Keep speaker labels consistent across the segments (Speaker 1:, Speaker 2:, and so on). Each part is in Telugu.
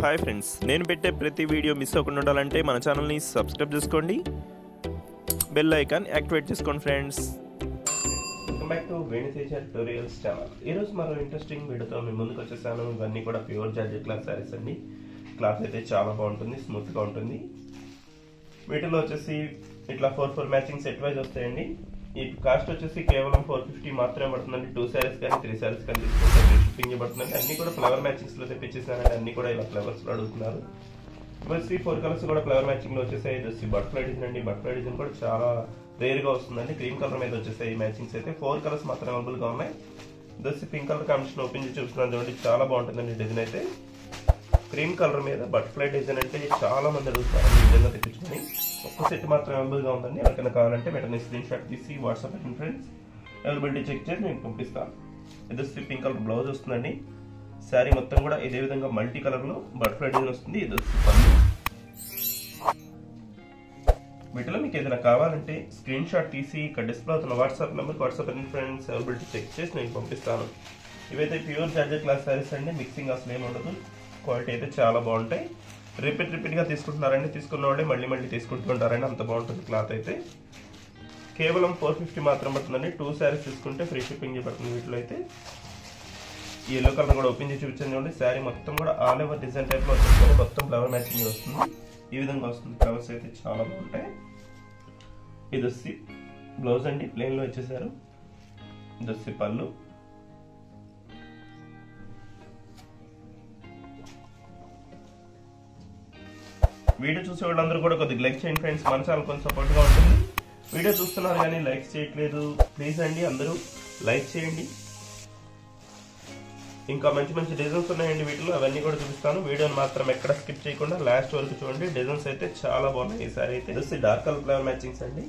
Speaker 1: హాయ్ ఫ్రెండ్స్, నేను పెట్టే ప్రతి వీడియో మిస్ అవ్వకుండా ఉండాలంటే మన ఛానల్ని సబ్స్క్రైబ్ చేసుకోండి, బెల్ ఐకాన్ యాక్టివేట్ చేసుకోండి friends. Welcome back to teja tutorials channel. ఈరోజు మరో ఇంట్రెస్టింగ్ వీడియోతో మీ ముందుకు వచ్చేసాను. ఇవన్నీ కూడా ప్యూర్ జార్జెట్ క్లాత్ శారీస్ అండి. క్లాత్ అయితే చాలా బాగుంటుంది, స్మూత్గా ఉంటుంది. వీటిలో వచ్చేసి ఇట్లా 4 మ్యాచింగ్ సెట్ వైజ్ వస్తాయండి. ఈ కాస్ట్ వచ్చేసి కేవలం 450 మాత్రమే పడుతుందండి. 2 శారీస్ కానీ 3 శారీస్ కానీ తీసుకుంటే షిప్పింగ్ పడుతుందండి. అన్ని కూడా ఫ్లవర్ మ్యాచింగ్స్ లో తెప్పించేసానండి. అన్ని కూడా ఇలా ఫ్లవర్స్ లో అడుగుతున్నారు. వచ్చి 4 కలర్స్ కూడా ఫ్లవర్ మ్యాచింగ్ లో వచ్చేసాయి. ఇది బటర్ఫ్లై డిజైన్ అండి. బటర్ఫ్లై డిజైన్ కూడా చాలా రేర్ గా వస్తుందండి. క్రీమ్ కలర్ మీద వచ్చేసాయి ఈ మ్యాచింగ్స్ అయితే. 4 కలర్స్ మాత్రం అవైలబుల్ గా ఉన్నాయి. ఇది పింక్ కలర్ కాంబినేషన్ ఓపెన్ చేసి చూస్తున్నాను చూడండి. చాలా బాగుంటుందండి డిజైన్ అయితే. క్రీమ్ కలర్ మీద బటర్ఫ్లై డిజైన్ అంటే చాలా మంది అడుగుతారు ఈ విధంగా తెప్పించుకొని. ఒక్క సెట్ మాత్రం అవైలబుల్ గా ఉందండి. ఎవరికైనా కావాలంటే వెంటనే స్క్రీన్ షాట్ తీసి వాట్సాప్ పెట్టండి ఫ్రెండ్స్. అవైలబిలిటీ చెక్ చేసి నేను పంపిస్తాను. ఇది పింక్ కలర్ బ్లౌజ్ వస్తుందండి. శారీ మొత్తం కూడా ఇదే విధంగా మల్టీ కలర్ లో బటర్ఫ్లై డిజైన్ వస్తుంది. ఇది వీటిలో మీకు ఏదైనా కావాలంటే స్క్రీన్ షాట్ తీసి ఇక్కడ డిస్ప్లే అవుతున్న వాట్సాప్ నెంబర్ వాట్సాప్ పెట్టండి ఫ్రెండ్స్. అవైలబిలిటీ చెక్ చేసి నేను పంపిస్తాను. ఇవైతే ప్యూర్ జార్జెట్ క్లాత్ శారీస్ అండి. మిక్సింగ్ అసలు ఏమి ఉండదు. క్వాలిటీ అయితే చాలా బాగుంటాయి. రిపీట్ గా తీసుకుంటున్నారండి. తీసుకున్న వాళ్ళే మళ్ళీ తీసుకుంటుంటారండి. అంత బాగుంటుంది క్లాత్ అయితే. కేవలం 450 మాత్రం పడుతుందండి. 2 శారీస్ తీసుకుంటే ఫ్రీ షిప్పింగ్ పడుతుంది. వీటిలో అయితే ఈ ఎల్లో కలర్ కూడా ఓపెన్ చేసి చూపించండి చూడండి. శారీ మొత్తం కూడా ఆల్ ఓవర్ డిజైన్ టైప్ లో వచ్చేస్తుంది. మొత్తం ఫ్లవర్ మ్యాచింగ్ వస్తుంది. ఈ విధంగా వస్తుంది. ఫ్లవర్స్ అయితే చాలా బాగుంటాయి. ఇది వచ్చి బ్లౌజ్ అండి. ప్లెయిన్ లో వచ్చేసారు. ఇది వచ్చి పళ్ళు. వీడియో చూసే వాళ్ళందరూ కూడా కొద్దిగా లైక్ చేయండి ఫ్రెండ్స్. మన ఛానల్ కొంచెం సపోర్ట్ గా ఉంటుంది. వీడియో చూస్తున్నారు కానీ లైక్ చేయట్లేదు. ప్లీజ్ అండి అందరూ లైక్ చేయండి. ఇంకా మంచి డిజైన్స్ ఉన్నాయండి వీటిలో. అవన్నీ కూడా చూపిస్తాను. వీడియోని మాత్రం ఎక్కడ స్కిప్ చేయకుండా లాస్ట్ వరకు చూడండి. డిజైన్స్ అయితే చాలా బాగున్నాయి. ఈసారి అయితే ఇది డార్క్ కలర్ ఫ్లవర్ మ్యాచింగ్స్ అండి.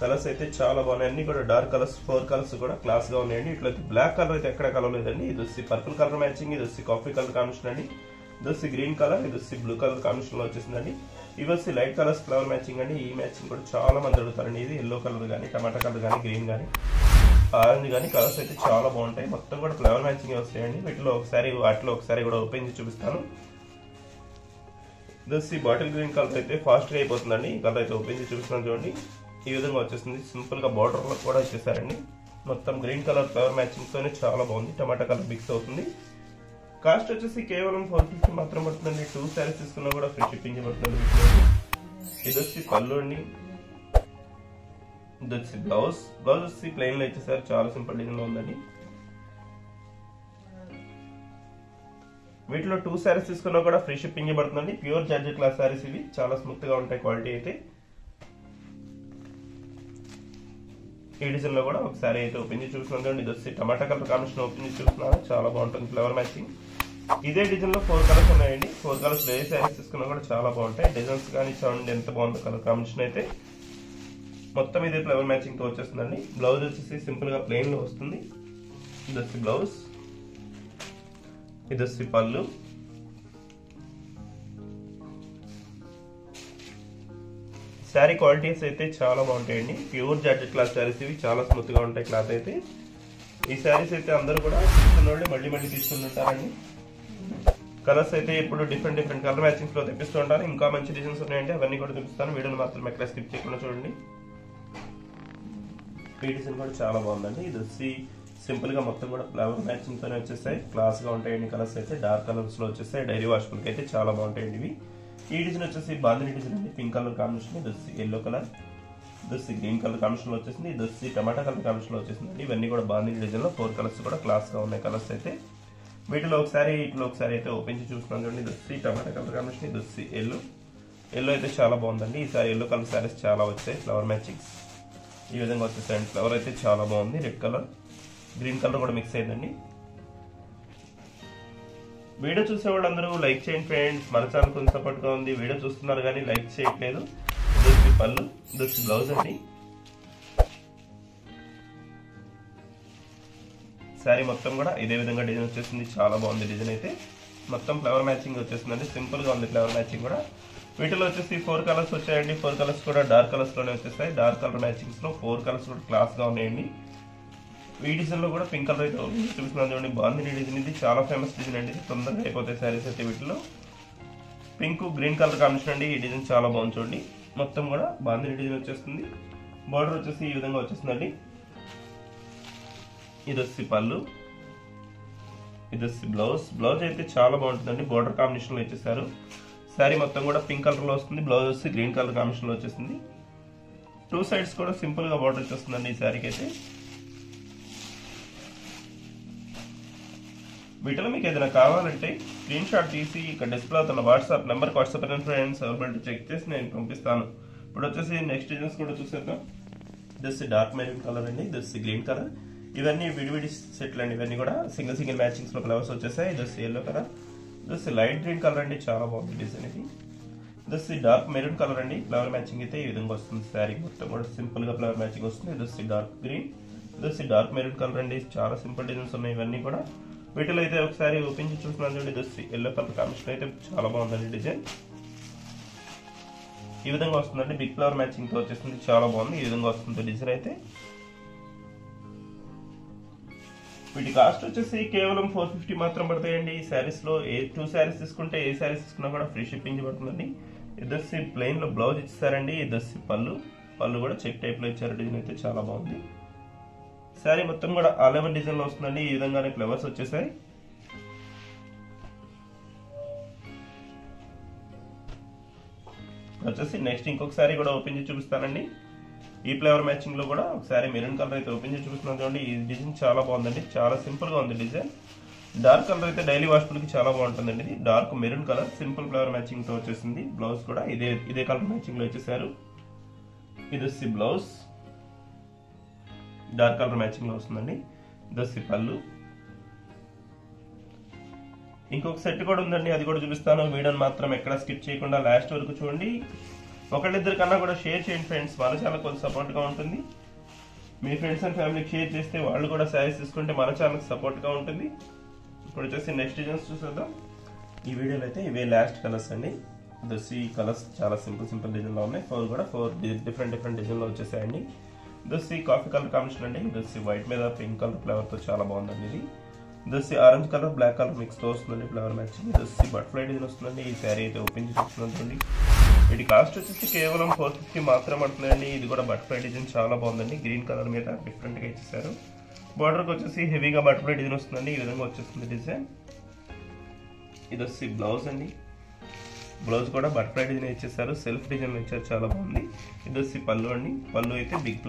Speaker 1: కలర్స్ అయితే చాలా బాగున్నాయి. అన్ని కూడా డార్క్ కలర్స్. 4 కలర్స్ కూడా క్లాస్ గా ఉన్నాయండి. ఇట్లా బ్లాక్ కలర్ అయితే ఎక్కడ కలర్ లేదండి. ఇది వచ్చి పర్పుల్ కలర్ మ్యాచింగ్. ఇది వచ్చి కాఫీ కలర్ కాంబినేషన్ అండి. ఇది వచ్చి గ్రీన్ కలర్. ఇది వచ్చి బ్లూ కలర్ కాంబినేషన్ లో వచ్చేసిందండి. ఇవి వచ్చి లైట్ కలర్స్ ఫ్లవర్ మ్యాచింగ్ అండి. ఈ మ్యాచింగ్ కూడా చాలా మంది అడుగుతారండి. ఇది ఎల్లో కలర్ కానీ టమాటా కలర్ కానీ గ్రీన్ కానీ ఆరెంజ్ కానీ కలర్స్ అయితే చాలా బాగుంటాయి. మొత్తం కూడా ఫ్లవర్ మ్యాచింగ్ వస్తాయండి. వీటిలో వాటిలో ఒకసారి కూడా ఓపెన్ చేసి చూపిస్తాను. ఇది వచ్చి బాటిల్ గ్రీన్ కలర్ అయితే ఫాస్ట్ గా అయిపోతుందండి. ఈ కలర్ అయితే ఓపెన్ చేసి చూపిస్తున్నాను చూడండి. ఈ విధంగా వచ్చేస్తుంది. సింపుల్ గా బార్డర్ లో కూడా వచ్చేసారండి. మొత్తం గ్రీన్ కలర్ ఫ్లవర్ మ్యాచింగ్ తోనే చాలా బాగుంది. టమాటా కలర్ మిక్స్ అవుతుంది. కాస్ట్ వచ్చేసి కేవలం 450 మాత్రం పడుతుందండి. 2 శారీస్ తీసుకున్నా కూడా ఫ్రీ షిప్పింగ్ పడుతుంది. ఇది వచ్చి పళ్ళు అండి. ఇది వచ్చి బ్లౌజ్ వచ్చి ప్లెయిన్ లో ఇచ్చేసారు. చాలా సింపుల్ డిజైన్ లో ఉందండి. వీటిలో 2 శారీస్ తీసుకున్నా కూడా ఫ్రీ షిప్పింగ్ పడుతుందండి. ప్యూర్ జార్జెట్ క్లాత్ శారీస్ ఇవి. చాలా స్మూత్ గా ఉంటాయి. క్వాలిటీ అయితే ఈ డిజైన్ లో కూడా ఒక శారీ అయితే ఓపెన్ చేసి చూస్తున్నాను. ఇది వచ్చి టమాటా కలర్ కాంబినేషన్ ఓపెన్ చేసి చూస్తున్నాను. చాలా బాగుంటుంది ఫ్లవర్ మ్యాచింగ్. ఇదే డిజైన్ లో 4 కలర్స్ ఉన్నాయండి. 4 కలర్స్ ఏ శారీస్ తీసుకున్నా కూడా చాలా బాగుంటాయి. డిజైన్స్ కానీ చూడండి ఎంత బాగుందో కలర్ కాంబినేషన్ అయితే. మొత్తం ఇదే ఫ్లవర్ మ్యాచింగ్ తో వచ్చేస్తుందండి. బ్లౌజ్ వచ్చేసి సింపుల్ గా ప్లెయిన్ లో వస్తుంది. ఇది వచ్చి బ్లౌజ్. ఇది వచ్చి పళ్ళు. శారీ క్వాలిటీస్ అయితే చాలా బాగుంటాయండి. ప్యూర్ జార్జెట్ క్లాత్ శారీస్ ఇవి. చాలా స్మూత్ గా ఉంటాయి క్లాత్ అయితే. ఈ శారీస్ అయితే అందరూ కూడా తీసుకున్న వాళ్ళు మళ్ళీ తీసుకుంటుంటారండి. కలర్స్ అయితే ఇప్పుడు డిఫరెంట్ కలర్ మ్యాచింగ్స్ లో తెప్పిస్తూ ఉంటారు. ఇంకా మంచి డిజైన్స్ ఉన్నాయండి. అవన్నీ కూడా చూపిస్తాను. వీడియోని మాత్రం ఎక్కడ స్కిప్ చేయకుండా చూడండి. ఈ డిజైన్ కూడా చాలా బాగుందండి. ఇది వచ్చి సింపుల్ గా మొత్తం కూడా ఫ్లవర్ మ్యాచింగ్ తోనే వచ్చేస్తాయి. క్లాస్ గా ఉంటాయండి. కలర్స్ అయితే డార్క్ కలర్స్ లో వచ్చేస్తాయి. డైలీ వాష్ కి అయితే చాలా బాగుంటాయండి ఇవి. ఈ డిజైన్ వచ్చేసి బాందిని డిజైన్ అండి. Pink colour combination. ఇది వచ్చి ఎల్లో కలర్. ఇది వచ్చి గ్రీన్ కలర్ కాంబినేషన్ లో వచ్చేసింది. ఇది వచ్చి టమాటా కలర్ కాంబినేషన్ లో వచ్చేసింది. ఇవన్నీ కూడా బాందిని డిజైన్ లో 4 కలర్స్ కూడా క్లాస్ గా ఉన్నాయి. కలర్స్ అయితే వీటిలో ఒకసారి అయితే ఓపెన్ చేసి చూస్తున్నాను చూడండి. ఇది వచ్చి టమాటా కలర్ కాంబినేషన్. ఇది వచ్చి ఎల్లో అయితే చాలా బాగుందండి. ఈసారి ఎల్లో కలర్ శారీస్ చాలా వచ్చాయి. ఫ్లవర్ మ్యాచింగ్స్ ఈ విధంగా వచ్చేసాయండి. ఫ్లవర్ అయితే చాలా బాగుంది. రెడ్ కలర్ గ్రీన్ కలర్ కూడా మిక్స్ అయిందండి. వీడియో చూసే వాళ్ళందరూ లైక్ చేయండి ఫ్రెండ్స్. మన ఛానల్ కొంచెం సపోర్ట్ గా ఉంది. వీడియో చూస్తున్నారు కానీ లైక్ చేయట్లేదు. ఇది వచ్చి పళ్ళు. ఇది వచ్చి బ్లౌజ్ అండి. శారీ మొత్తం కూడా ఇదే విధంగా డిజైన్ వచ్చేసింది. చాలా బాగుంది డిజైన్ అయితే. మొత్తం ఫ్లవర్ మ్యాచింగ్ వచ్చేస్తుందండి. సింపుల్ గా ఉంది ఫ్లవర్ మ్యాచింగ్ కూడా. వీటిలో వచ్చేసి 4 కలర్స్ వచ్చాయండి. 4 కలర్స్ కూడా డార్క్ కలర్స్ లోనే వచ్చేస్తాయి. డార్క్ కలర్ మ్యాచింగ్స్ లో 4 కలర్స్ కూడా క్లాస్ గా ఉన్నాయండి. ఈ డిజైన్ లో కూడా పింక్ కలర్ అయితే చూపిస్తున్నాను చూడండి. బాగుంది డిజైన్. ఇది చాలా ఫేమస్ డిజైన్ అండి. తొందరగా అయిపోతాయి శారీస్ అయితే వీటిలో. పింక్ గ్రీన్ కలర్ కాంబినేషన్ అండి. ఈ డిజైన్ చాలా బాగుంది చూడండి. మొత్తం కూడా బాందిని డిజైన్ వచ్చేస్తుంది. బార్డర్ వచ్చేసి ఈ విధంగా వచ్చేస్తుందండి. ఇది వచ్చి పళ్ళు, ఇది వచ్చి బ్లౌజ్. బ్లౌజ్ అయితే చాలా బాగుంటుందండి. బార్డర్ కాంబినేషన్ లో ఇచ్చేసారు. శారీ మొత్తం కూడా పింక్ కలర్ లో వస్తుంది. బ్లౌజ్ వచ్చి గ్రీన్ కలర్ కాంబినేషన్ లో వచ్చేసింది. టూ సైడ్స్ కూడా సింపుల్ గా బార్డర్ వచ్చేస్తుందండి ఈ శారీకి అయితే. వీటిలో మీకు ఏదైనా కావాలంటే స్క్రీన్ షాట్ తీసి ఇక్కడ డిస్ప్లే అవుతున్న వాట్సాప్ నెంబర్కి వాట్సాప్ అయిన ఫ్రెండ్స్ అవైలబిలిటీ చెక్ చేసి నేను పంపిస్తాను. ఇప్పుడు వచ్చేసి నెక్స్ట్ డిజైన్స్ కూడా చూసేద్దాం. దిస్ డార్క్ మెరూన్ కలర్ అండి, దిస్ గ్రీన్ కలర్. ఇవన్నీ విడివిడి సెట్లు అండి. ఇవన్నీ కూడా సింగిల్ సింగిల్ మ్యాచింగ్స్ లో ఫ్లవర్స్ వచ్చేసాయి. This yellow colour, this light green colour అండి, చాలా బాగుంది డిజైన్ ఇది. దిస్ డార్క్ మెరూన్ కలర్ అండి. ఫ్లవర్ మ్యాచింగ్ అయితే ఈ విధంగా వస్తుంది. శారీ మొత్తం కూడా సింపుల్ గా ఫ్లవర్ మ్యాచింగ్ వస్తుంది. This dark green, this dark maroon colour అండి. చాలా సింపుల్ డిజైన్స్ ఉన్నాయి ఇవన్నీ కూడా. వీటిలో అయితే ఒకసారి ఓపెన్ చేసి చూస్తున్నాను చూడండి. దిస్ ఎల్లో కలర్ కాంబినేషన్ అయితే చాలా బాగుందండి డిజైన్. ఈ విధంగా వస్తుందండి. బిగ్ ఫ్లవర్ మ్యాచింగ్ తో వచ్చేస్తుంది. చాలా బాగుంది. ఈ విధంగా వస్తుంది డిజైన్ అయితే. వీటి కాస్ట్ వచ్చేసి కేవలం 450 మాత్రం పడతాయండి. ఈ శారీస్ లో ఏ 2 శారీస్ తీసుకుంటే ఏ శారీస్ తీసుకున్నా కూడా ఫ్రీ షిప్పింగ్ పడుతుందండి. ఇద్దరు ప్లెయిన్ లో బ్లౌజ్ ఇచ్చారండి. ఇద్దరు పళ్ళు కూడా చెక్ టైప్ లో ఇచ్చారు. డిజైన్ అయితే చాలా బాగుంది. శారీ మొత్తం కూడా ఆల్ ఓవర్ డిజైన్ లో వస్తుందండి. ఈ విధంగానే ఫ్లవర్స్ వచ్చేసాయి. వచ్చేసి నెక్స్ట్ ఇంకొక శారీ కూడా ఓపెన్ చేసి చూపిస్తానండి. ఈ ఫ్లవర్ మ్యాచింగ్ లో కూడా ఒకసారి మెరూన్ కలర్ అయితే ఓపెన్ చేసి చూపిస్తున్నాను చూడండి. ఈ డిజైన్ చాలా బాగుందండి. చాలా సింపుల్ గా ఉంది డిజైన్. డార్క్ కలర్ అయితే డైలీ వాష్ఫుల్ కి చాలా బాగుంటుందండి. ఇది dark maroon colour simple flower matching తో వచ్చేసింది. బ్లౌజ్ కూడా ఇదే కలర్ మ్యాచింగ్ లో వచ్చేసారు. ఇది వచ్చి బ్లౌజ్ డార్క్ కలర్ మ్యాచింగ్ లో వస్తుందండి. ఇది పళ్ళు. ఇంకొక సెట్ కూడా ఉందండి, అది కూడా చూపిస్తాను. వీడియోని మాత్రం ఎక్కడ స్కిప్ చేయకుండా లాస్ట్ వరకు చూడండి. ఒకళ్ళిద్దరి కన్నా కూడా షేర్ చేయండి ఫ్రెండ్స్. మన ఛానల్ కొంచెం సపోర్ట్ గా ఉంటుంది. మీ ఫ్రెండ్స్ అండ్ ఫ్యామిలీకి షేర్ చేస్తే వాళ్ళు కూడా శారీస్ తీసుకుంటే మన ఛానల్ సపోర్ట్ గా ఉంటుంది. ఇప్పుడు వచ్చేసి నెక్స్ట్ డిజైన్స్ చూసేద్దాం. ఈ వీడియోలో అయితే ఇవే లాస్ట్ కలర్స్ అండి. ఈ కలర్స్ చాలా సింపుల్ డిజైన్ లో ఉన్నాయి. 4 డిఫరెంట్ డిజైన్ లో వచ్చేసాయండి. ఈ కాఫీ కలర్ కాంబినేషన్ అండి. ఇది వైట్ మీద పింక్ కలర్ ఫ్లవర్ తో చాలా బాగుందండి. ఇది orange colour black colour mix తో వస్తుందండి ఫ్లవర్ మ్యాచింగ్. ఇది బటర్ఫ్లై డిజైన్ వస్తుందండి. ఈ శారీ అయితే ఓపెన్ చేసి చూస్తుందండి. వీటి కాస్ట్ వచ్చేసి కేవలం 450 మాత్రం పడుతుందండి. ఇది కూడా బటర్ఫ్లై డిజైన్ చాలా బాగుందండి. గ్రీన్ కలర్ మీద డిఫరెంట్ గా ఇచ్చేసారు. బార్డర్ కి వచ్చేసి హెవీగా బటర్ఫ్లై డిజైన్ వస్తుందండి. ఈ విధంగా వచ్చేస్తుంది డిజైన్. ఇది బ్లౌజ్ అండి. బ్లౌజ్ కూడా బటర్ఫ్లై డిజైన్ ఇచ్చేసారు. సెల్ఫ్ డిజైన్ ఇచ్చారు, చాలా బాగుంది. ఇది పళ్ళు అండి. పళ్ళు అయితే బిగ్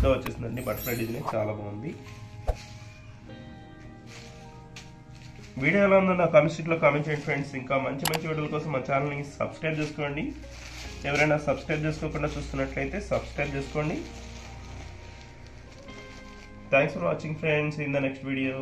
Speaker 1: గా వచ్చేసిందండి. బటర్ఫ్లై డిజైన్ చాలా బాగుంది. వీడియో ఎలా ఉందో నా కామెంట్ సెక్షన్ లో కామెంట్ చేయండి ఫ్రెండ్స్. ఇంకా మంచి వీడియోల కోసం మా ఛానల్ ని సబ్స్క్రైబ్ చేసుకోండి. ఎవరైనా సబ్స్క్రైబ్ చేసుకోకుండా చూస్తున్నట్లయితే సబ్స్క్రైబ్ చేసుకోండి. Thanks for watching friends. In the next video.